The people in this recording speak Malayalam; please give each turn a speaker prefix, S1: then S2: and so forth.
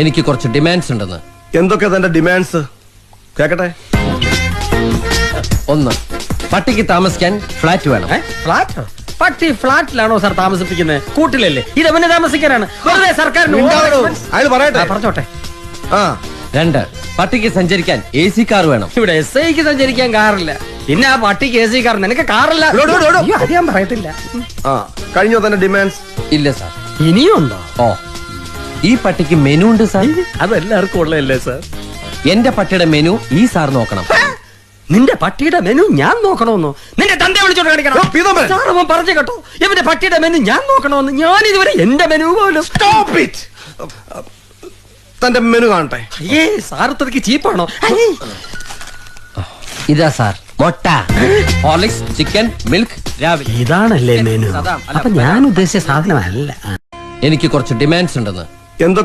S1: എനിക്ക് കുറച്ച് ഡിമാൻഡ്സ് ഉണ്ടെന്ന്.
S2: എന്തൊക്കെ തന്റെ ഡിമാൻഡ്സ്? കേക്കട്ടെ.
S1: 1, പട്ടിക്ക് താമസിക്കാൻ ഫ്ലാറ്റ് വേണം.
S3: ഫ്ലാറ്റ്? പട്ടി ഫ്ലാറ്റിലാണോ സാർ താമസിപ്പിക്കുന്നത്? കൂട്ടിലല്ലേ? ഇത് അവന് താമസിക്കാനാണ്. വെറുതെ സർക്കാരിന്
S2: അയാൾ പറയട്ടെ.
S3: പറഞ്ഞോട്ടെ.
S1: 2, പട്ടിക്ക് സഞ്ചരിക്കാൻ AC കാർ വേണം.
S3: ഇവിടെ SIക്ക് സഞ്ചരിക്കാൻ കാറില്ല, പിന്നെ ആ പട്ടിക്ക് AC കാർ. നിനക്ക് കാറില്ല? അയ്യോ, അത് ഞാൻ പറയത്തില്ല.
S2: കഴിഞ്ഞോ തന്റെ ഡിമാൻഡ്സ്?
S1: ഇല്ല സാർ.
S3: ഇനിയും ഉണ്ടോ?
S1: ഓ, ഈ പട്ടിക്ക് മെനു ഉണ്ട് സാർ.
S3: അതെല്ലാവർക്കും ഉള്ളതല്ലേ സാർ?
S1: എന്റെ പട്ടിയുടെ മെനു ഈ സാർ നോക്കണം.
S3: നിന്റെ പട്ടിയുടെ മെനു ഞാൻ നോക്കണമെന്നോ? നിന്റെ തന്റെ വിളിച്ചോണ്ട് കാണിക്കണം. സാർ അവൻ പറഞ്ഞു കേട്ടോ, ഇവന്റെ പട്ടിയുടെ മെനു ഞാൻ നോക്കണമെന്ന്. ഞാൻ ഇതുവരെ എന്റെ മെനു പോലും.
S2: തന്റെ മെനു കാണട്ടെ.
S3: അയ്യേ, സാർ ഇത്രയ്ക്ക് ചീപ്പാണോ?
S1: ഇതാ സാർ, മുട്ട, ഹോർലിക്സ്, ചിക്കൻ, മിൽക്ക്, രാവിലെ.
S3: ഇതാണല്ലേ മെനു? അപ്പൊ ഞാൻ ഉദ്ദേശിച്ച സാധനമല്ല.
S1: എനിക്ക് കുറച്ച് ഡിമാൻഡ്സ് ഉണ്ടെന്ന്.
S2: എന്തൊക്കെ